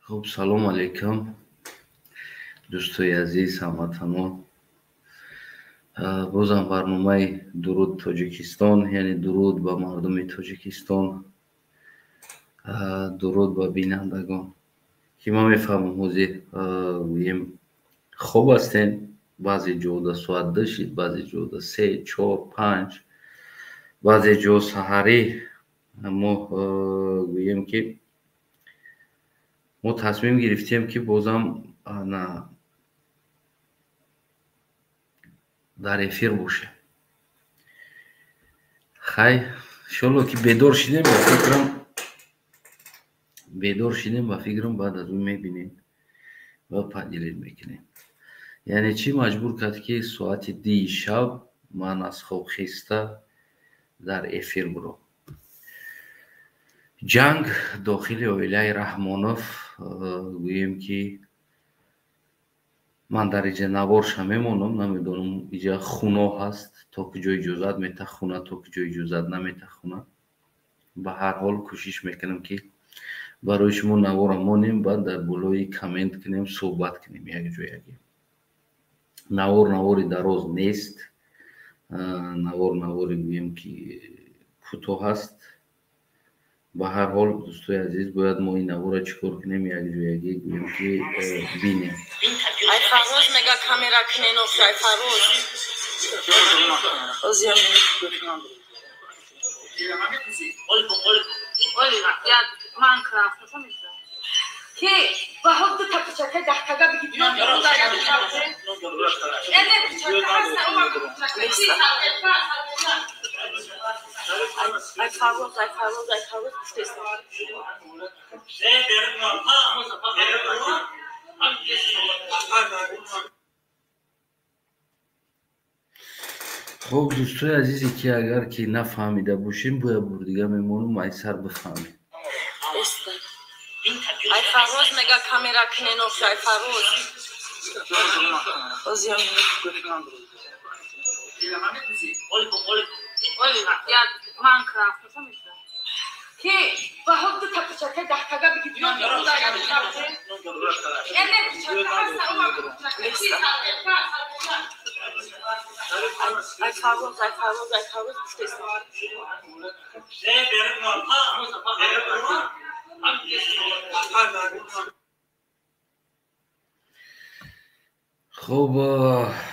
خب سلام علیکم دوستای عزیز هموطنان. بازم برنامه درود تاجیکستان، یعنی درود به مردم تاجیکستان، درود به بینندگان که ما میفهمم حوزی خوب هستین. بعضی جا ساعت داشتید، بعضی جا 3 4 5، بعضی جا سحری. ما گوییم که ما تصمیم گرفتیم که بازم در افیر باشه. خیلی انشالله که بیدار شدیم و فکرم بعد از اون میبینیم و پدیلید میکنیم. یعنی چی مجبور کرد که ساعت 10 شب من از خواب خیسته در افیر برم. جنگ داخل اویلای رحمانوف، گوییم که من در اینجا نوارش میمونم، نمیدونم اینجا خونه هست تا کجا اجازت میته خونه، تا کجا اجازت نمیته خونه. به هر حال کوشش میکنم که برای شما نوار مانیم، بعد در بالای کامنت کنیم، صحبت کنیم. یک جایی نواری دراز نیست، نواری بگیم که کوتاه هست. به هر حال دوستای عزیز باید ما این نوار را چیکار کنیم، یک جایی بگیم که بینیم. ای فراز میگه کامیرا کنین و ای فراز ازیم Minecraft فهمیدم که با هم دو تا پچکه دهتاگا بگید من رو دارم اینه پچکه هست ای فراز پشتیستم خب دوستای عزیزی که اگر که نفهمیده باشیم باید دیگه میمونم ایسر بفهمیم. ای فراز میگه کامیرا کنین و ای فراز ازیم Minecraft فهمیدم که با هم دو تا پچکه دهتاگا بگید من رو دارم اینه پچکه هست ای فراز پشتیستم خب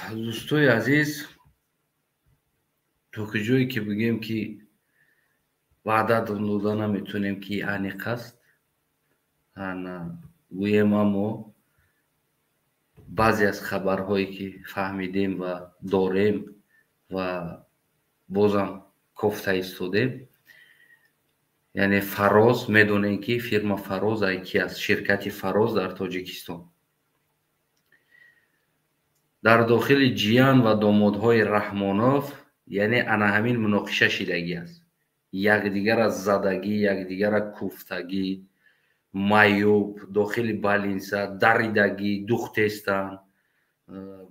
دوستای عزیز، تو کجایی که بگیم که وعده داده نمیتونیم که انیق است، گویم اما بعضی از خبرهایی که فهمیدیم و داریم و بازم گفته ایستادیم. یعنی فراز میدونین که فرما فراز یکی از شرکت فراز در تاجیکستان در داخل جیان و دامادهای رحمانوف، یعنی انا همین مناقشه شدگی است. یکدیگر از زدگی، یکدیگر از کوفتگی، مایوب داخل بالینسا دریدگی دوختستان،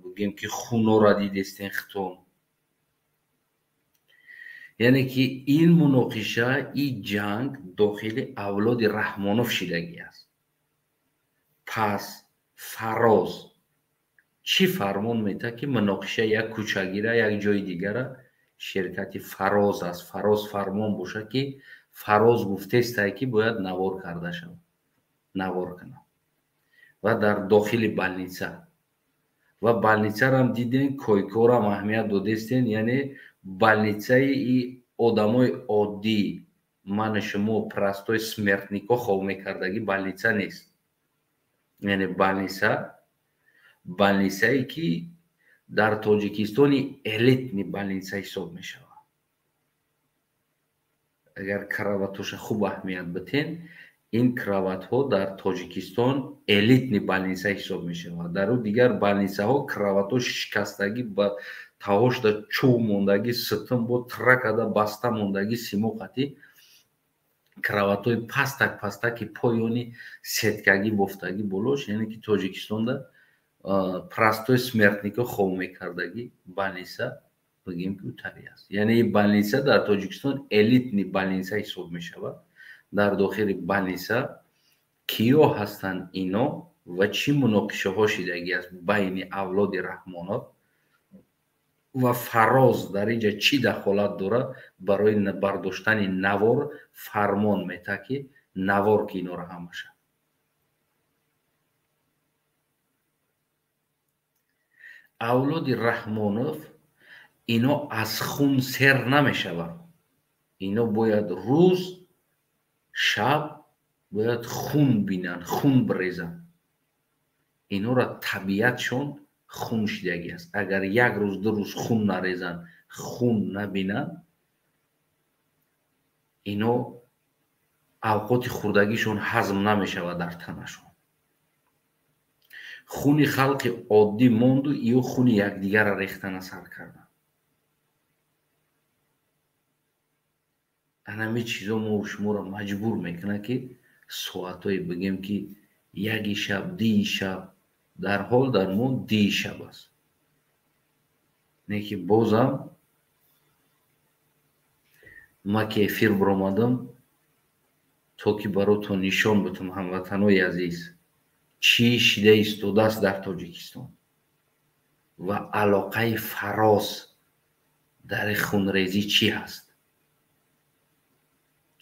بگیم که خونو را دیدستین ختون. یعنی که این مناقشه، این جنگ داخل اولاد رحمانوف شدگی است. پس فراز چی فرمان میده که مناقشه یک کوچگیره یک جای دیگر شرکت فراز است. فراز فرمان باشه که فراز گفته است که باید نوار کرده شود، نوار کنم. و در داخل بالنیسه و بالنیسه را هم دیدین، کویکو را هم اهمیت دادستین. یعنی بالنیسه ای آدمای عادی من شما پرستای سمرتنیکا خواه میکردگی بالنیسه نیست. یعنی بالنیسه ای که در تاجیکستان الیت نی بالنیسه حساب می شود. اگر کراواتوش خوب اهمیت بتین، این کراوات ها در تاجیکستان الیت نی بالنیسه حساب می شود. در او دیگر بالنیسه ها کراوات ها شکستگی با تاوش دا چوب موندگی، ستم با ترکده بسته موندگی، سیموقتی کراوات های پستک پایانی ستگی بفتگی بلوش. یعنی که تاجیکستان دا پرستوی سمرتنیکا خواه میکردگی بالنیسه بگیم که اوتری است. یعنی بالنیسه در تاجیکستان الیت نی بالنیسه حساب میشود. در داخل بالنیسه киё ҳастанд ино ва чӣ муноқишаҳо шидагӣ аст байни авлоди Раҳмонов ва Фароз дар инҷа чӣ дахолат дорад барои бардоштани Навор фармон метаҳад ки Навор ки инора ҳамаша. авлоди Раҳмонов ино аз хун сер намешаванд. ино бояд рӯз шаб бояд хун бинанд, хун брезанд. инора табиатшон хун шидагӣ аст. агар як рӯз ду рӯз хун нарезанд, хун набинанд, ино авқоти хурдагишон ҳазм намешавад дар танашон. хуни халқи оддӣ монду ё хуни якдигарро рехтана сар карданд. анами чизо мо шуморо маҷбур мекунад ки соатҳое бигем ки яки шаб дии шаб дар ҳол дар мо дии шаб аст. не ки бозам ма ки эфир биромадам то ки баротон нишон битам ҳамватанои азиз чӣ шида истодааст дар Тоҷикистон ва алоқаи Фароз дар хунрезӣ чӣ ҳаст.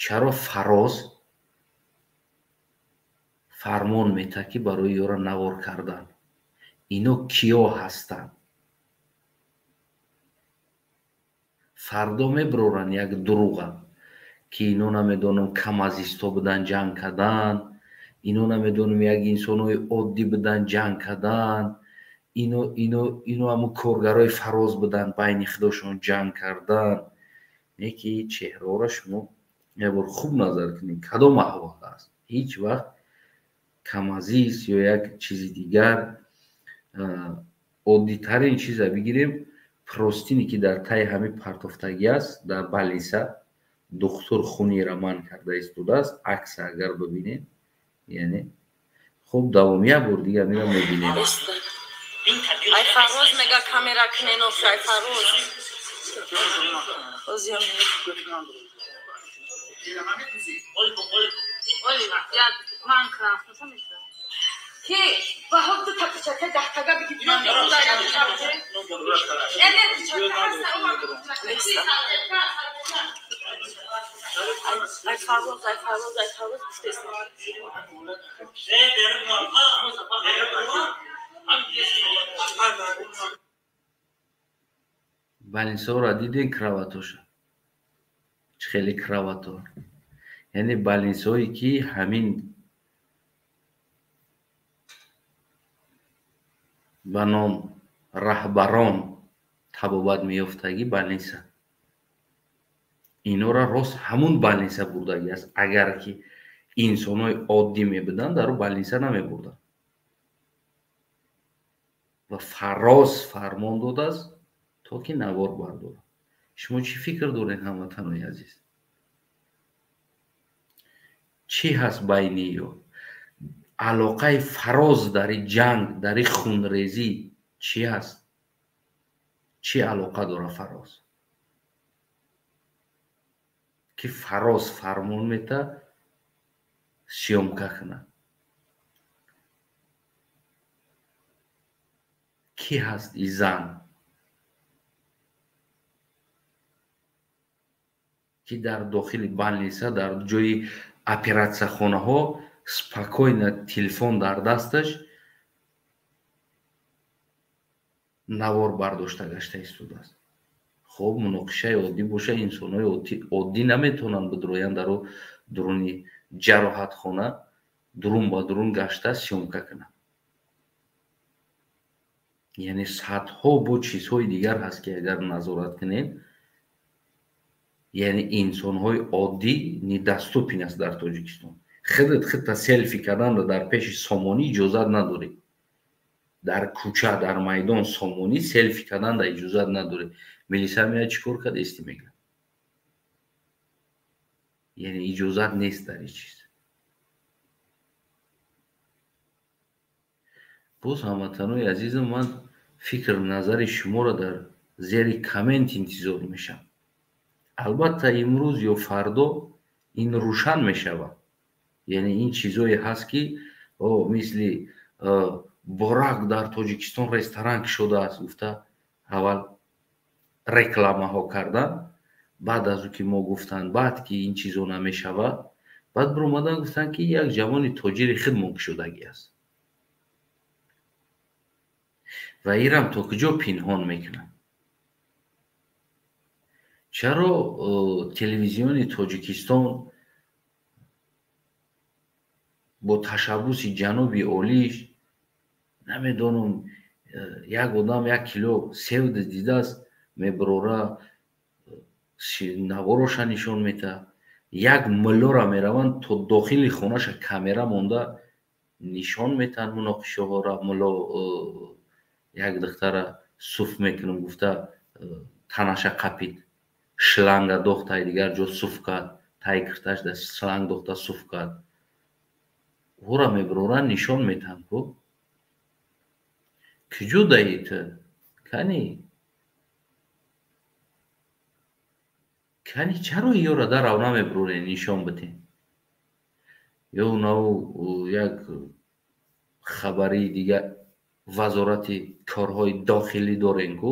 чаро Фароз фармон метаҳад ки барои ёро Навор кардан. ино киё ҳастанд? фардо мебироранд як дурӯға ки ино намедонам камазисто бидан ҷанг кардан, ино намедонам як инсонои оддӣ бидан ҷанг кардан, ино ҳамун коргарои Фароз бидан байни худошон ҷанг кардан. не ки чеҳраҳоро шумо ябор хуб назар кунед кадом аҳвол аст. ҳеҷ вақт камазис ё як чизи дигар оддитарин чиза бигирем простине ки дар таи ҳамин партофтагӣ аст дар балниса духтур хунеро ман карда истодааст. акса агар бибинед яъне хуб давом як бор дигар мера мебинем. ай Фароз мега камера кненов ай Фароз Minecraft nasıl? Ki bahar da tapacak da tahtaga bir gitmem burada yapacağım. Evet çocuklar Ay Favoz istesin. Balnisaora didin kravatosha. Cheli kravator. یعنی بالنسایی که همین به نام رهبران تبابت میافتگی بالنسا اینا را راست همون بالنسا بردگی است. اگر که انسانای عادی میبودن در بالنسا نمیبردن و فراز فرمان داده است تا که نوار برداره. شما چی فکر دارین هموطنای عزیز؟ چی هست بینی یا علاقه فراز در جنگ در خونریزی چی هست؟ چی علاقه داره فراز که فراز فرمان میته سیومکا کنه؟ کی هست این زن که در داخل بالنیسا در جای оператсияхонаҳо спокойно телефон дар дасташ навор бардошта гашта истодааст. хоб муноқишаи оддӣ боша, инсонои оддӣ наметавонанд бидроянд дар дуруни ҷароҳатхона дурун ба дурун гашта сёмка кунанд. яъне садҳо бо чизҳои дигар ҳаст ки агар назорат кунем яъне инсонҳои оддӣ недоступен аст дар Тоҷикистон. худта селфи карданро дар пеши сомонӣ иҷозат надоред. дар кӯча дар майдон сомонӣ селфи карданро иҷозат надоред. милиса меяд чӣ кор кард? эсти мегирад. яъне иҷозат нест дар ин чиз. боз ҳамватанои азизам, ман фикр назари шуморо дар зери коммент интизор мешавам. албатта имрӯз ё фардо ин рӯшан мешавад. یعنی این چیزایی هست که مثل борак дар тоҷикистон ресторан шуда аст гуфта аввал рекламаҳо кардан, баъд аз ин ки мо гуфтанд баъд ки ин чизо намешавад, баъд биромадан гуфтанд ки як ҷавони тоҷири хидмон кушодагӣ аст ва инам то куҷо пинҳон мекунанд. чаро телевизиони тоҷикистон бо ташаббуси ҷаноби олиш намедонам як одам 1 кило севда дидааст мебарора навороша нишон метаҳад, 1 миллионра мераванд то дохили хонаша камера монда нишон метаҳанд муноқишаҳоро. мулло як духтара суф мекунам гуфта танаша қапид, шланга дохта дигар ҷо суф кард, тай кирташ да шланг дохта суф кард, ора мебароранд нишон метаҳанд. ко куҷо даид кани чаро ёра дарав намебарорӣ нишон битен? ё нав як хабари дигар вазорати корҳои дохилӣ дорем ку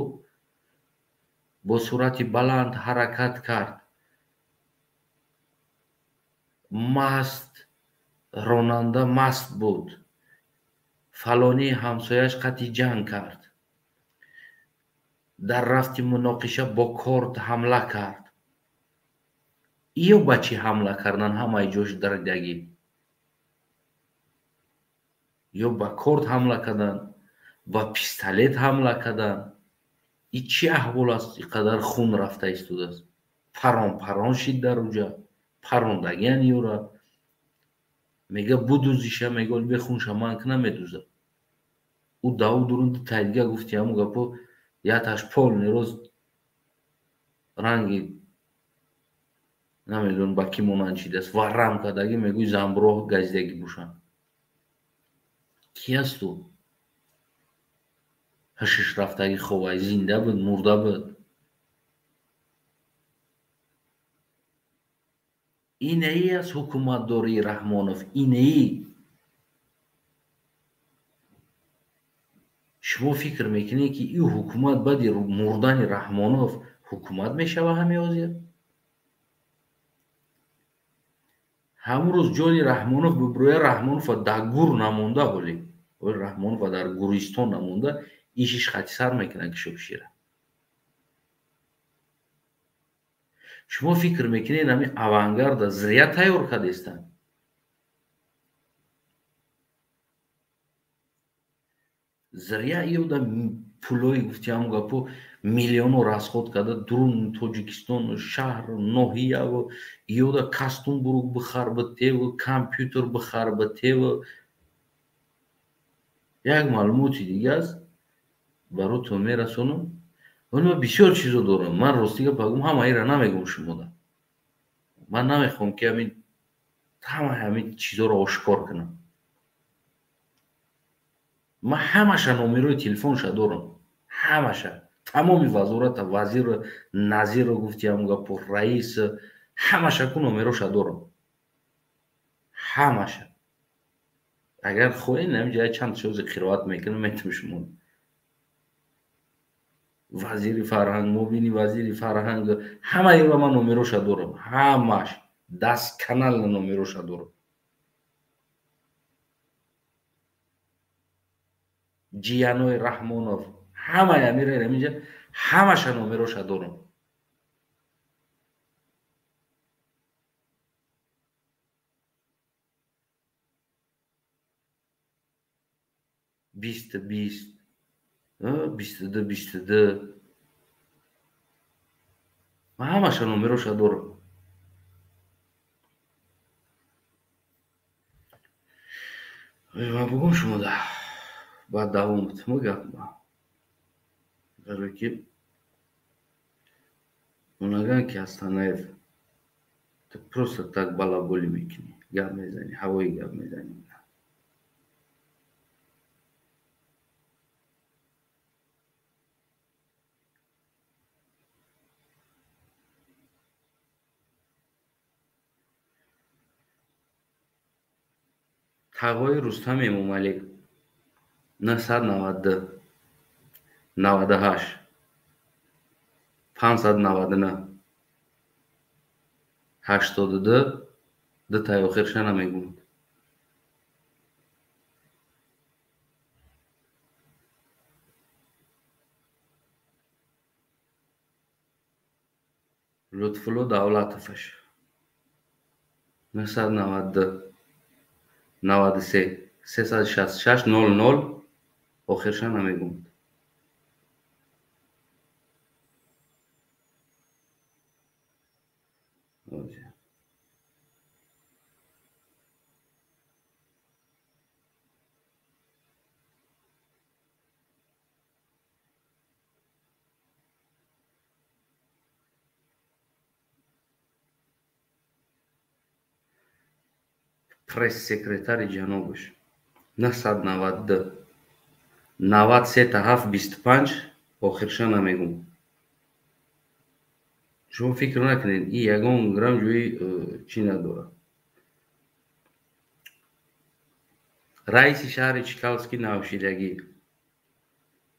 бо суръати баланд ҳаракат кард, маст ронанда маст буд, фалони ҳамсояш қатъи ҷанг кард, дар рафти муноқиша бо корт ҳамла кард. ё ба чӣ ҳамла кардан ҳамаи ҷош даридагӣ? ё ба корт ҳамла кардан, ба пистолет ҳамла кардан? ин чӣ аҳвол аст? ин қадар хун рафта истодааст. парон шид дар уҷа, парондагиян ёра мега будузиша, мега бехунша, ман ки намедузам. ӯ даву дурунди тайдига гуфти ҳамун гапо яташ полный рост ранги намедонам ба кӣ монанд чидаст, варрам кардагӣ мегӯй замбуроҳ газидагӣ бошанд. ки аст ӯ? ҳушиш рафтагӣ ховай, зинда буд, мурда буд? инаи аст ҳукуматдории Раҳмонов, инаи. шумо фикр мекунед ки ин ҳукумат баъди мурдани Раҳмонов ҳукумат мешавад ҳамин ҳозир? ҳамун рӯз ҷони Раҳмонов бибироя, Раҳмонова дар гур намонда, ҳоли Раҳмонова дар гуристон намонда, ишиш хати сар мекунад кишопишира. шумо фикр мекунед ҳамин авангарда зря тайёр кардестанд? зря ин одам пулои гуфти ҳамун гапо миллионо расход карда дурун Тоҷикистон шаҳр ноҳияву ин ода кастум бурук бихарбитеву компютер бихарбитеву. як маълумоти дига аст баротон мерасонам. вале ман бисёр чизо дорам. ман ростига пагум ҳамаира намегум шумода. ман намехоҳам ки ҳамин чизоро ошкор кунам. ман ҳамаша номерои телефонша дорам, ҳамаша, тамоми вазората, вазиру, назиру гуфти ҳамун гапо, раису, ҳамашаку номероша дорам, ҳамаша. агар хоҳед ҳаминҷо чанд шози қироат мекунам, метавонам шумо вазири фарҳанг, муовини вазири фарҳанг, ҳамаиро ман номероша дорам, ҳамаш дастканал номероша дорам. ҷиянои Раҳмонов, ҳамаи амираи ҳаминҷа ҳамаша номероша дорам. бисту бист, бисту ду, ман ҳамаша номероша дорам. ман бугум шумода баъд давом битмо гапма. гарое ки онаган ки Астанаев ту просто так балаболӣ мекунӣ, гап мезанӣ, ҳавои гап мезанӣ. тағои Рустам Эмомалӣ 992 98 599 82 дитаи охирша намегӯяд. Лутфулло Давлатоваш 992 93 366 00 охирша намегӯяд. пресс-секретари ҷанобаш 992 93 25 охирша намегӯяд. шумо фикр накунед ин ягон грамм ҷои чӣ надорад. раиси шаҳри Чкалский Навшидагӣ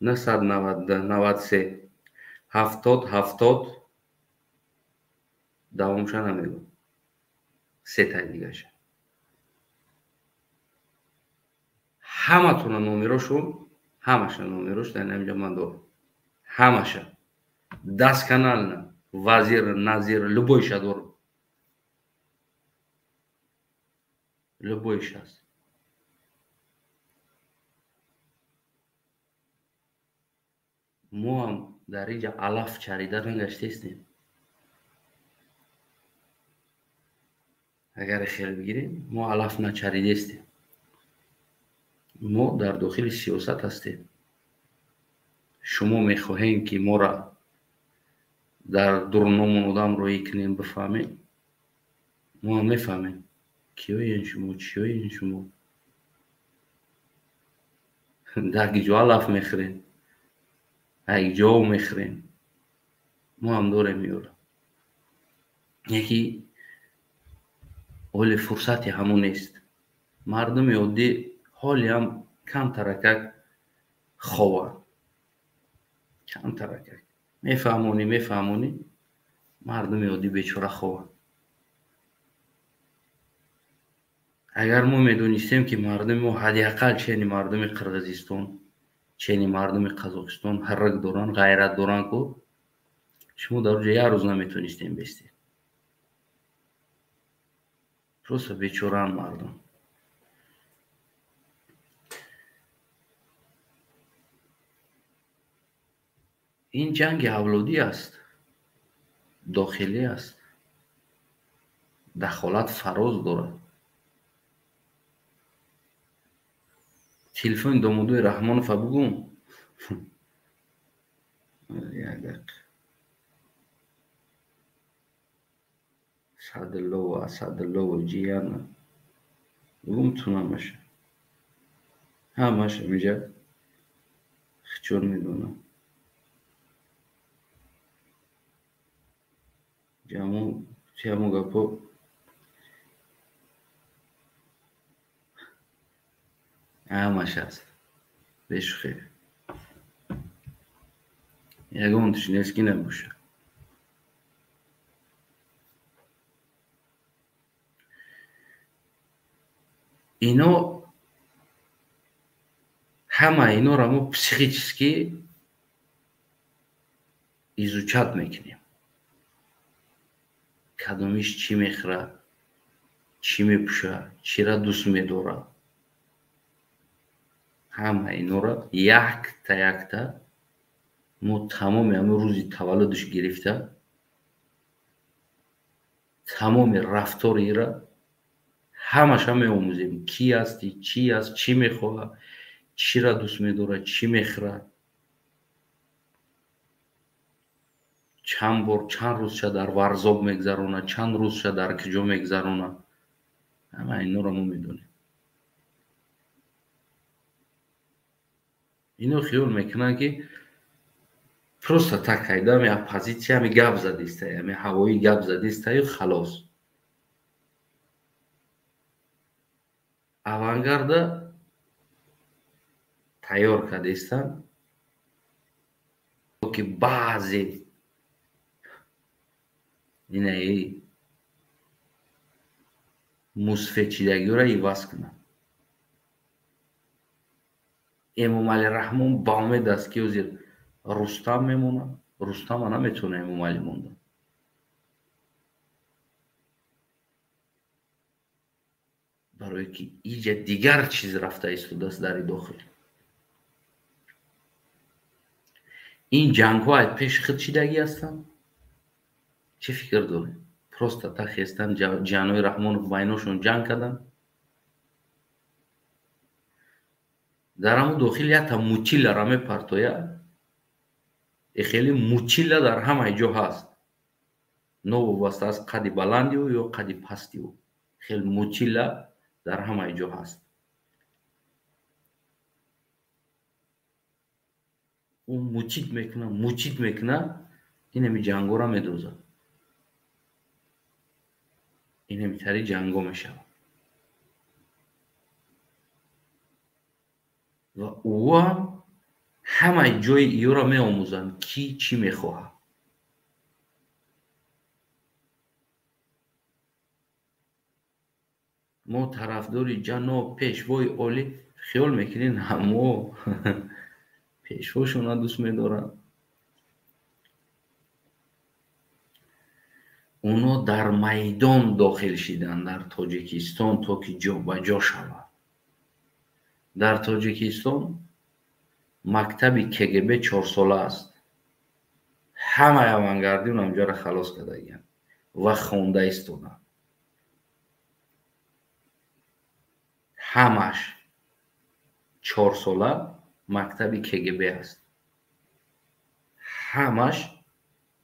992 93 70 70 давомша намегӯяд. сетаи дигаша ҳаматуна номерошон, ҳамаша номерош дар инҷа ман дорам. ҳамаша дастканална вазир назир любойша дорам. любойша аст. мо ҳам дар инҷа алаф чарида нагаштаистем. агар хел бигирем мо алаф начаридаистем. мо дар дохили сиёсат ҳастем. шумо мехоҳем ки моро дар дурному одам роӣ кунем, бифаҳмем. мо ҳам мефаҳмем киёен шумо, чиёен шумо. дар ҷо алаф мехӯрем, ҷо мехӯрем. мо ҳам дорем ёра. яки оли фурсати ҳамон нест. мардуми оддӣ ҳоли ҳам камтаракак хованд. камтаракак мефаҳмонӣ мардуми оддӣ бечора хованд. агар мо медонистем ки мардуми мо ҳадди ақал чени мардуми Қирғизистон, чени мардуми Қазоқистон ҳаррак доранд, ғайрат доранд, ку шумо дар оҷа як рӯз наметонистем бестед. просто бечораанд мардум. ин ҷанги авлодӣ аст, дохилӣ аст. дахолат фароз дорад. телефони домодои Раҳмонова бугум. як дақиқа. Садиллова, Асадиллова ҷияна. бугум тунамаша. ҳамаша миҷа хичор медонам. ҷамо ҷамо гапо ҳамаш аст. бешухе. ягонаш нест ки набошад. ино ҳама иноро мо психически изучат мекунем. кадомиш чӣ мехӯрад, чӣ мепӯшад, чиро дӯст медорад. ҳама инора якта якта мо тамоми ҳамин рӯзи таваллудаш гирифта тамоми рафтори ира ҳамаша меомӯзем. кӣ ҳасти, чӣ аст, чӣ мехоҳад, чиро дӯст медорад, чӣ мехӯрад, чанд бор чанд рӯзша дар варзоб мегзаронад, чанд рӯзша дар куҷо мегзаронад. ҳама инора мо медонем. ино хиёл мекунанд ки просто так айда ами оппозитсия ами гап задистае, ами ҳавои гап задистаю халос. авангарда тайёр кардестан ки баъзе инаи мусфедшидагиёро иваз кунад. эмомали раҳмон ба умед аст ки ҳозир рустам мемонад. рустама наметавона эмомали монда. барое ки иҷа дигар чиз рафта истодааст дари дохил. ин ҷангҳо аз пеш худ шидагӣ ҳастанд. чӣ фикр доред? просто так хестан ҷиҳанҳои раҳмонов байношон ҷанг карданд. дар ҳамон дохил якта мутилларо мепартояд. хеле мутилла дар ҳамаи ҷо ҳаст. новобаста аст қадди баланди ӯ ё қадди пасти ӯ. хеле мутилла дар ҳамаи ҷо ҳаст. ӯ мучид мекунад инами ҷангҳоро медозад. инами тари ҷангҳо мешавад. ва ӯ ҳамаи ҷои иёро меомӯзанд ки чӣ мехоҳад. мо тарафдори ҷаноб пешвои олӣ хиёл мекунем ҳамо пешвошона дӯст медоранд. اونا در میدان داخل شدن در تاجیکستان تا که جا به جا شود. در تاجیکستان مکتب KGB 4 ساله است. همه авангардион همجا را خلاص کردند و خوانده ایستادند. همش 4 ساله مکتب KGB است. همش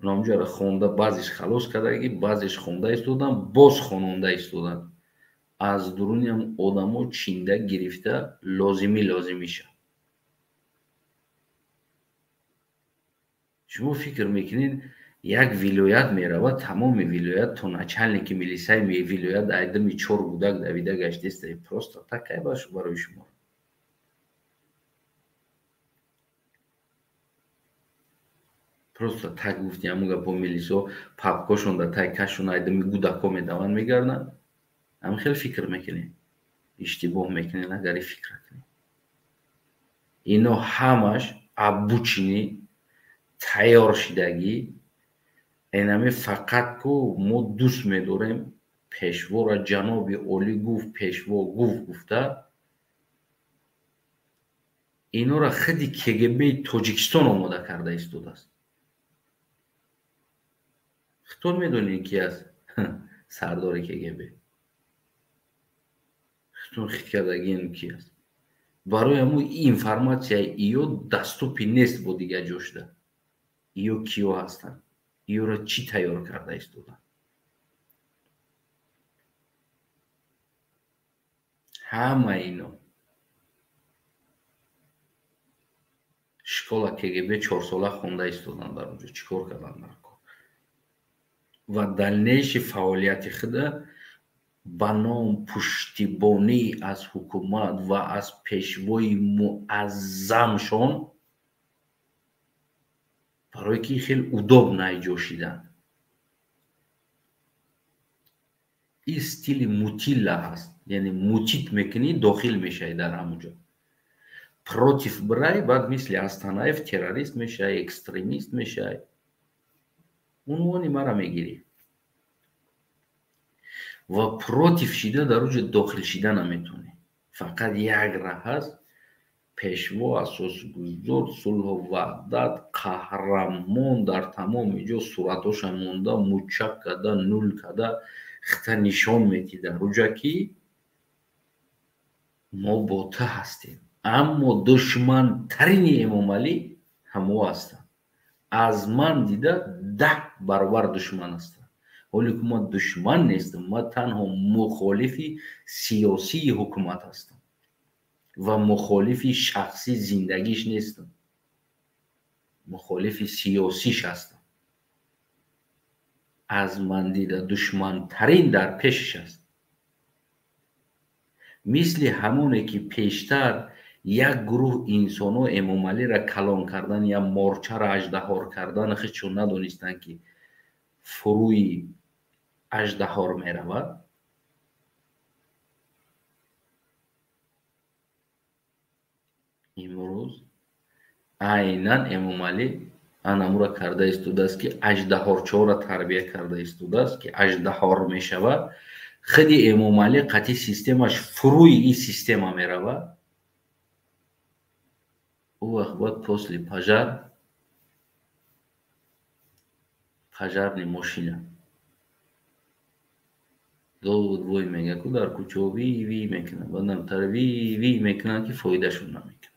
намҷара хонда, баъзеш халос кардагӣ, баъзеш хонда истодан, боз хононда истодан. аз дуруни ҳам одамо чинда гирифта лозимиша. шумо фикр мекунед як вилоят меравад, тамоми вилоят то начальники милисияи вилоят айдами 4 гудак давида гаштест. просто такай барои шумо. просто так гуфти ҳамун гапо милисо папкошонда тайкашон айдами гудако медаванд мегарданд. ҳамин хеле фикр мекунед. иштибоҳ мекунед агар фикр кунед. ино ҳамаш обучени тайёр шидагӣ. инами фақат ку мо дӯст медорем пешвора ҷаноби олӣ гуфт, пешво гуфта инора худи KGB Тоҷикистон омода карда истодааст. худтон медонед ки аст сардори KGB. худтон хит кардагиен ки аст. барои ҳамун информатсияи иё даступи нест бо дигар ҷо шуда. иё киё ҳастанд? иёро чӣ тайёр карда истоданд? ҳама ино школа KGB 4 сола хонда истоданд дар онҷо. чикор карданд дар кор? ва дальнейши фаъолияти худа ба ном пуштибонӣ аз ҳукумат ва аз пешвои муаззамшон барое ки хеле удобно ҷо шиданд. ин стили мутилла ҳаст. яъне мутит мекунӣ дохил мешавӣ дар ҳамонҷо. против бирай баъд мисли Астанаев террорист мешавӣ, экстремист мешавӣ. унвони мара мегирӣ. ва против шида дар онҷо дохил шида наметавонӣ. фақат як раҳ ҳаст. пешво, асосгузор, сулҳу ваҳдат, қаҳрамон дар тамоми ҷо суратоша монда, мучак карда, нул карда хита нишон медиҳӣ дар онҷа ки мо бо ту ҳастем. аммо душмантарини Эмомалӣ ҳамо ҳастанд. аз ман дида 10 баробар душман ҳастанд. ҳоле ки мо душман нестам, мо танҳо мухолифи сиёсии ҳукумат ҳастам ва мухолифи шахсӣ зиндагиш нестам. мухолифи сиёсиш ҳастам. аз ман дида душмантарин дар пешаш аст. مثل همونه که پیشتر یک گروه انسانو امام علی را کلان کردن یا مورچه را اژدها کردن خیلی چون ندونستن که فروی اژدها میرود. امروز عیناً امام علی انامو را کرده ایستوده است که اژدهارچه را تربیه کرده ایستوده است که اژدها میشود. خودی امام علی قطعی سیستمش فروی این سیستم میرود. او وقت بعد پسلی пажарни мошина дод вой мега ку дар кӯчо ви мекунад, баъдам тар ви мекунад ки фоидашон намекунад.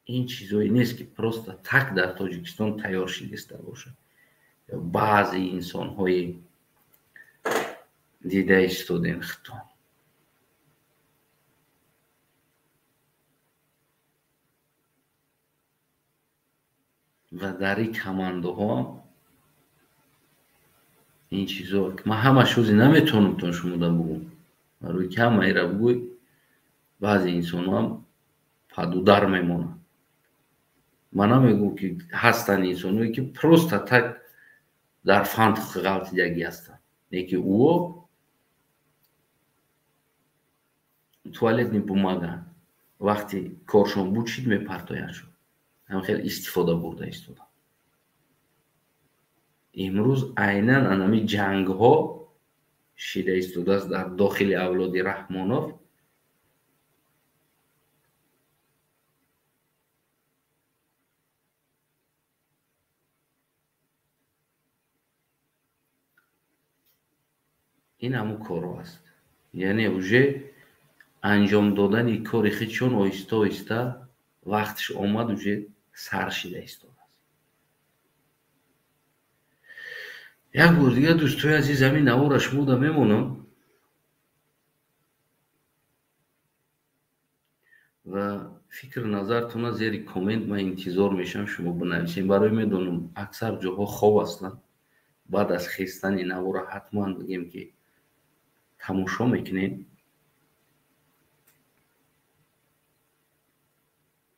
ин чизое нест ки просто так дар тоҷикистон тайёр шидаста бошад. баъзе инсонҳои дида истодем хитон. ва дар ин командоҳо ин чизо ман ҳамашози наметавонам то шумода бугӯм. барои ки ҳамаира бугӯй баъзе инсонҳоам падудар мемонанд. ман намегӯм ки ҳастанд инсонҳое ки просто так дар фанд ғалтидаги ҳастанд. неки ӯо туалетни бумага вақти коршон буд чӣ мепартояшон. ҳам хеле истифода бурда истодам. имрӯз айнан анами ҷангҳо шида истодааст дар дохили авлоди раҳмонов. ин ҳамун корҳо аст. яъне уже анҷом додани кори худшон оҳиста оҳиста вақтш омад уже сар шида истодааст. як бор дига дӯстои азиз ҳамин навора шумода мемонам ва фикр назартона зери коммент ман интизор мешавам шумо бинависем. барои медонам аксар ҷоҳо хоб ҳастанд. баъд аз хистани навора ҳатман бигем ки тамошо мекунем.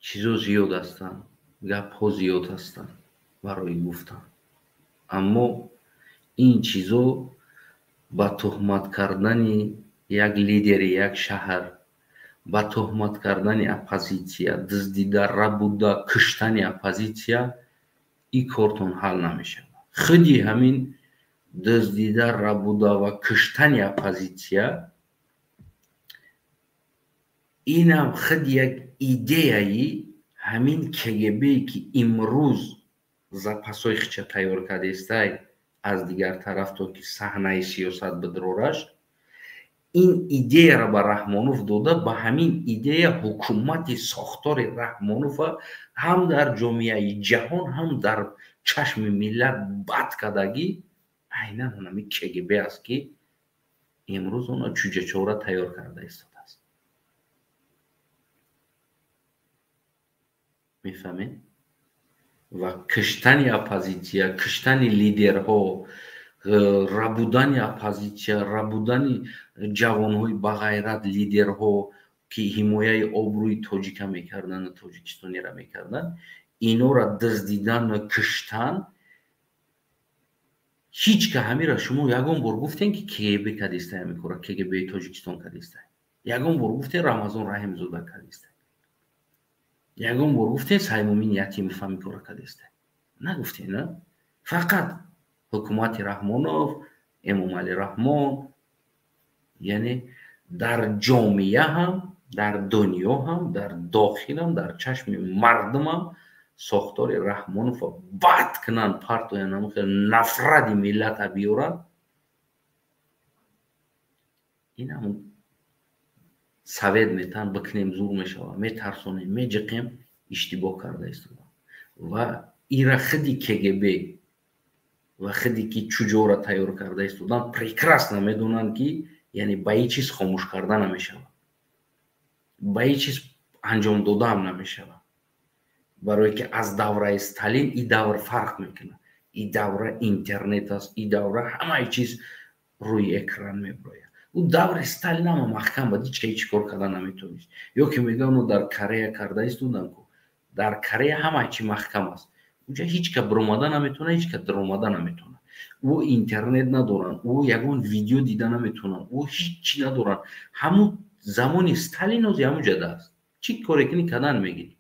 чизо зиёд ҳастанд, гапҳо зиёд ҳастанд барои гуфтан. аммо ин чизо ба тӯҳмат кардани як лидери як шаҳр, ба тӯҳмат кардани оппозитсия, дуздида, рабуда, куштани оппозитсия ин кортон ҳал намешавад. худи ҳамин дуздида, рабуда ва куштани оппозитсия инам худ як идеяи ҳамин КГБ ки имрӯз запасҳои хича тайёр кардестай аз дигар тараф то ки саҳнаи сиёсат бидрораш, ин идеяро ба Раҳмонов дода, ба ҳамин идея ҳукумати сохтори Раҳмонова ҳам дар ҷомеаи ҷаҳон ҳам дар чашми миллат бад кардагӣ айнан ҳамин КГБ аст ки имрӯз оно чӯҷачора тайёр карда истодааст. мефаҳмед? ва куштани оппозитсия, куштани лидерҳо, рабудани оппозитсия, рабудани ҷавонҳои бағайрат лидерҳо ки ҳимояи обрӯи тоҷика мекардану тоҷикистонира мекарданд, инора дуздидан, куштан. ҳеҷ ка ҳамира шумо ягон бор гуфтем ки КГБ кадистай мекора, КГБ тоҷикистон кадистай? ягон бор гуфтем Рамазон Раҳимзода кадистай? ягон бор гуфтем Саймумин Ятимов ҳам кора кадистай? нагуфтем, на? фақат ҳукумати Раҳмонов, Эмомали Раҳмон, яъне дар ҷомеа ҳам, дар дунё ҳам, дар дохил ҳам, дар чашми мардум ҳам сохтори Раҳмонова бад кунанд, партоян нафрати миллата биёранд. ин ҳамун совет метан бикунем зур мешавад, метарсонем, меҷиқем, иштибоҳ карда истодам. ва ира худи КГБ ва худи ки чӯҷора тайёр карда истоданд прекрасно медонанд ки яъне ба ҳеҷ чиз хомӯш карда намешавад, ба ҳеҷ чиз анҷом дода ҳам намешавад. барое ки аз давраи Сталин ин давр фарқ мекунад. ин давра интернет аст, ин давра ҳамаи чиз рӯи экран мебирояд. او دور استالین هم محکم بود، هیچ کار کردن نمیتونست. یا که میگن اونو در کره کرده است، در کره همه چی محکم است. اونجا هیچ که برآمدن نمیتونه، هیچ که در اومدن نمیتونه. او اینترنت ندارن، او یگان ویدیو دیدن نمیتونن، او هیچی ندارن. همون زمان استالین از همون جده است. چی کاری کنی کردن میگی.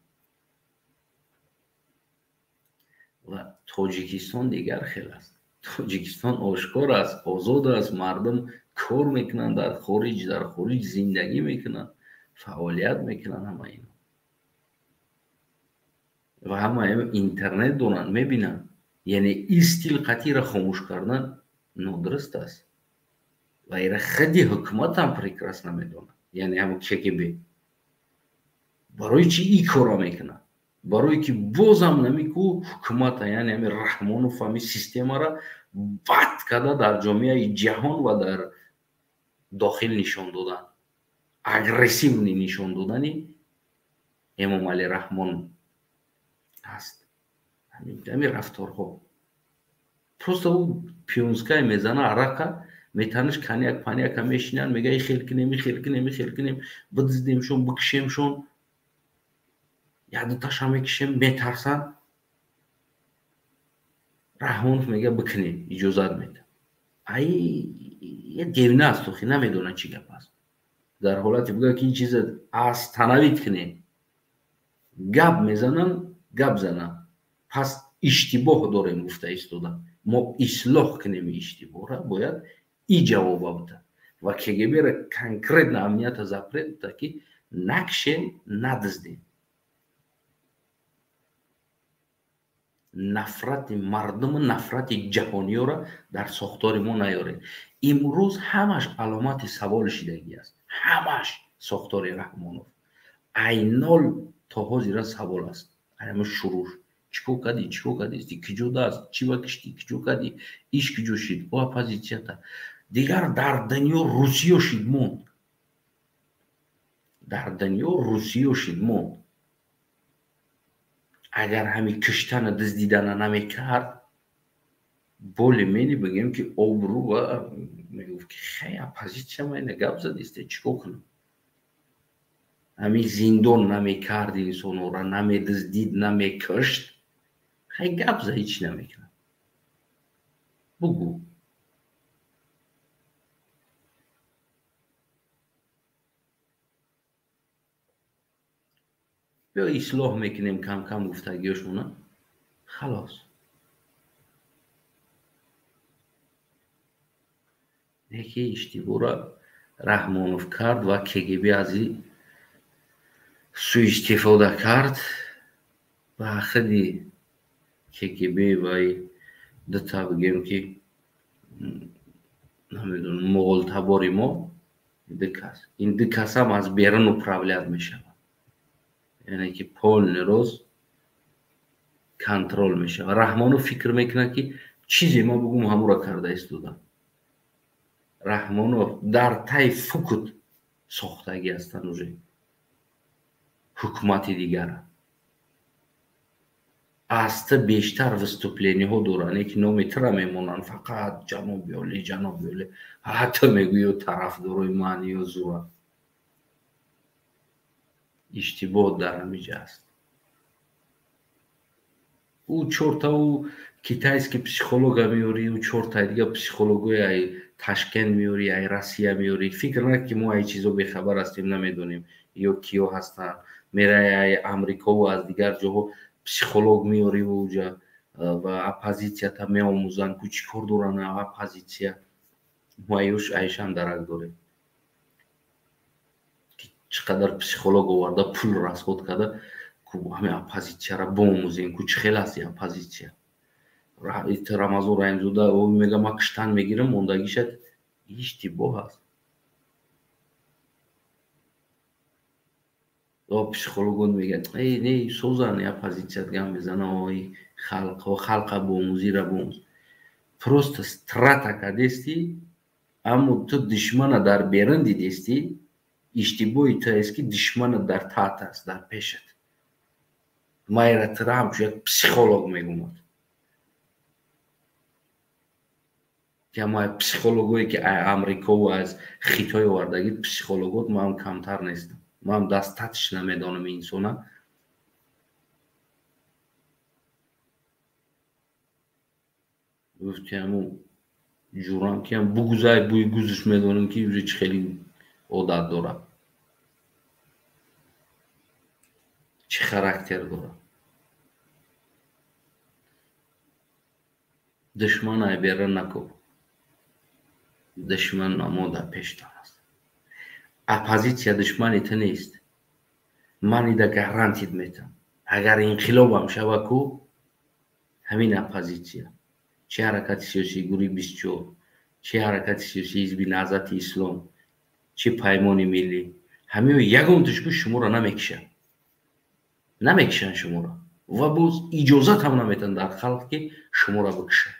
و تاجیکستان دیگر خیلی است. تاجیکستان آشکار است، آزاد است، مردم کار میکنن، در خارج زندگی میکنن، فعالیت میکنن، همه اینا. و همه اینترنت دارن، میبینن. یعنی استیل قطعی را خاموش کردن نادرست است. و ایره خودی حکومت هم پریکرس نمیدونه. یعنی همون KGB برای چی ای کارا میکنن؟ برای که بازم نمیکو حکومت، یعنی همین رحمانوف همین سیستم را بد کرده در جامعه جهان و در داخل نشان دادن، اگریسیو نشان دادنی امام علی رحمان هست. همین رفتارها پروسته او پیونسکای میزنه، عرقه میتنش کنیک پانیک هم میشینن، میگه ای خیل کنیم بدزدیمشون، بکشیمشون، یادتاش هم میکشیم، میترسن. رحمانوف میگه بکنی، اجازت میده. یه دیوانه است، توخی نمیدونه چی گپ است. در حالتی بگه که این چیز از تنوید کنی، گپ میزنن، گپ زنن. پس اشتباه داریم گفته ایستادن. ما اصلاح کنیم اشتباه را، باید ای جواب بده. و KGB را کنکرت امنیت запрет بده که نکشین، ندزدین. نفرت مردم، نفرت جهانی را در ساختار ما نیارید. امروز همش علامت سوال شدگی است. همش ساختار رحمانوف اینال تا حاضر سوال است. همه شروع چیکو کردی استی کجا دست چی بکشتی کجا کردی ایش کجا شد با اپوزیسیا تا دیگر در دنیا روسیه شد موند. در دنیا روسیه شد موند. اگر همین کشتن دزدیدن نمیکرد، بولی منی بگیم که آبرو و میگفت که خیلی اپوزیسیا من گپ زدیسته چیکو کنم. همین زندان نمیکرد، انسان را نمیدزدید، نمیکشت، خیلی گپ زد، هیچ نمیکنه. بگو بیا اصلاح میکنیم کم کم گفتگیشونه، خلاص. یکی اشتباه را رحمانوف کرد و KGB از این سوء استفاده کرد و خیلی KGB و دتا بگیم که نمیدونم مغول تباری ما دکاس. این دکاس هم از بیرون اپراولیت میشه. یعنی که پول نروز کنترل میشه. و رحمانوف فکر میکنه که چیزی ما بگم همون را کرده است دادن. رحمانوف در تای فکت ساختگی هستن اوجه حکومتی دیگر است. بیشتر وستوپلینی ها دورانه که نومیتر میمونن، فقط جناب بیالی حتی میگوی طرف داروی معنی و زورا. اشتباه در همیجه است. او چورتا او کیتایسکی پسیخولوگا میوری، او چورتا دیگه پسیخولوگوی ای تشکن میوری، ای روسیه میوری. فکر نکنید که ما ای چیزو بیخبر هستیم، نمیدونیم یا کیو هستن. میره ای امریکا و از دیگر جاها پسیخولوگ میوری و اونجا و اپوزیسیا تا میآموزن که چی کار دارن اپوزیسیا. ما ایش هم درک داریم که چقدر پسیخولوگ آورده پول راسخود کرده که همه اپوزیسیا را بآموزیم که چه خیلی است اپوزیسیا. رمضان رحمزاده او میگه ما کشتن میگیرم، موندگیشت اشتباه است. او پسیخولوگون میگه ای نه سوزن یا اپوزیسیا گام میزنه اوی خلق بآموزی را بآموز. پروست استراتژی کدیستی، اما تو دشمن در بیرون دیدیستی. اشتباهی تو است که دشمن در تحت است، در پیشت. مایرا ترام یک پسیخولوگ میگم. که ما پسیخولوگایی که امریکا و از خیتای وردگی پسیخولوگات ما هم کمتر نیستم، ما هم دستاتش نمیدانم اینسونا. گفت که همون جورم که هم بگوزای بوی گوزش میدانم که یوری چه خیلی عادت داره، چه خراکتر داره. دشمن ای بیره نکو، دشمن نموده پیشتان است. اپوزیسیا دشمنی تو نیست. من ایده گارانتید میتم اگر انقلابم شود کو همین اپوزیسیا، چه حرکت سیاسی گروه 24، چه حرکت سیاسی حزب نهضت اسلام، چه پیمان ملی، همه یگان تشکو شما را نمیکشن شما را و باز اجازت هم نمیتن در خلق که شما را بکشن.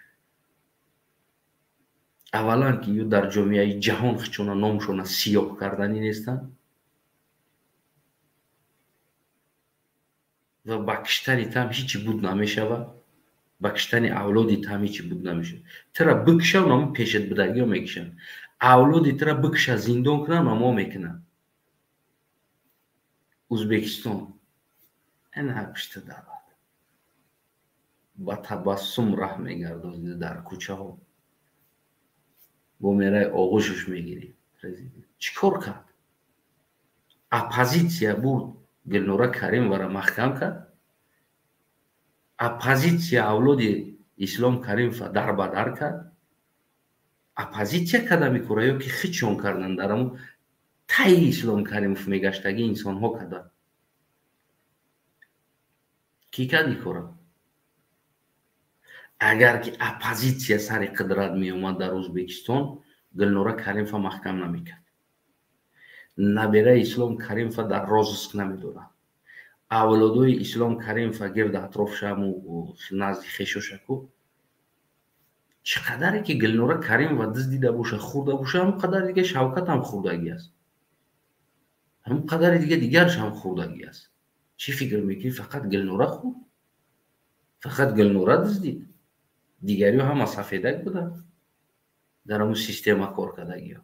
اولا که یو در جامعه جهان خچونا نامشون سیاه کردنی نیستن و بکشتنی تام هیچی بود نمیشود، بکشتنی اولادی تام هیچی بود نمیشه. ترا بکشن نام پیشت بدگی ها میکشن، اولادی ترا بکشه زندان کنن نام میکنن. ازبکستان این هپشت دارد با تبسم راه میگردد در کوچه ها با میره آغوشش میگیری. چیکار کرد؟ اپوزیسیا بود گلنورا کریم ورا محکم کرد، اپوزیسیا اولادی اسلام کریم فا در بدر کرد، اپوزیسیا کده میکوره یا که خیچون کردن درمون تای اسلام کریم فا میگشتگی انسان ها کده کی کدی کوره. اگر که اپوزیسیا سر قدرت می اومد در ازبکستان گلنورا کریم فا محکم نمیکرد، نبیره اسلام کریم فا در رازسک نمیدوره، اولادوی اسلام کریم فا گرد اطراف شم و نزد خیشو شکو. چقدری که گلنورا کریم و دست دیده باشه خورده باشه هم قدر دیگه شوکت هم خوردگی است، هم قدر دیگرش هم خوردگی است. چی فکر میکنی فقط گلنورا خورد؟ فقط گلنورا دست دید؟ دیگری هم سفیدک بودن در همون سیستم کار کردگی ها.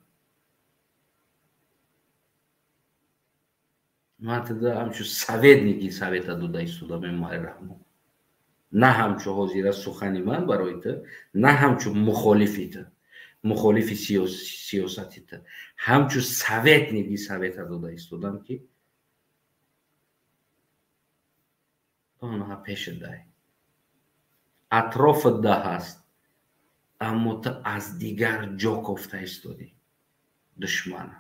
من تدا همچون سوید نیگی سوید دوده ایستوده من مای رحمو، نه همچون حاضر سخنی من برای تو، نه همچون مخالفی تو، مخالفی سیاستی تو، همچون سوید نیگی سوید دوده ایستودم که آنها پیش ده اطراف ده هست اما تو از دیگر جا کفته ایستودی دشمن.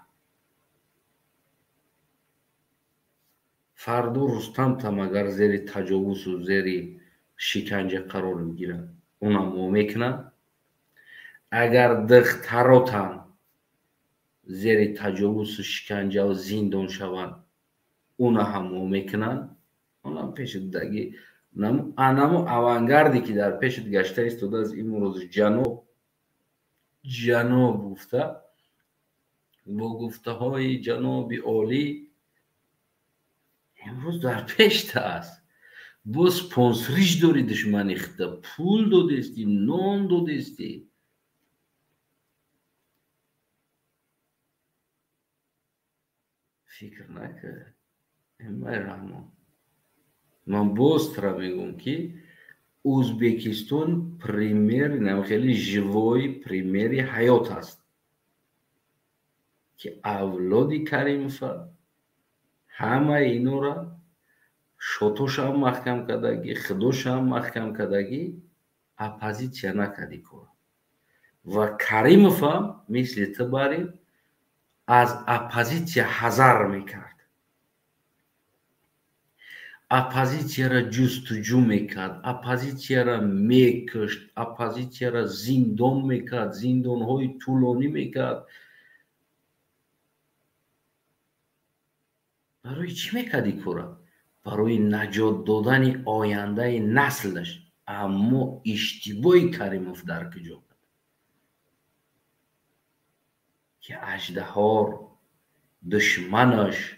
فردا رستم تم اگر زیر تجاوز و زیر شکنجه قرار میگیره اونم مو میکنن، اگر دختراتم زیر تجاوز و شکنجه و زندان شوند اونم هم مو میکنن. اونم پیش دگی انمو اوانگردی که در پیشت گشته ایستوده از این روز جناب گفته با گفته های جناب عالی امروز در پیشت است، با سپانسریش داری دشمنی خطه، پول دادستی، نان دادستی. فکر نکرد امای رحمان. من باز ترا میگم که ازبکستان پریمیر نم خیلی جوای پریمیری حیات است که اولادی کریم فا همه اینو را شوتوش هم محکم کدگی، خدوش هم محکم کدگی، اپوزیسیا نکدی کار و کریم فا مثل تباری از اپوزیسیا حذر میکرد، اپوزیسیا را جستجو میکرد، اپوزیسیا را میکشت، اپوزیسیا را زندان میکرد، زندان های طولانی میکرد. برای چی میکردی کورا؟ برای نجات دادن آینده نسلش. اما اشتباهی کریموف در کجا بود که اژدها دشمنش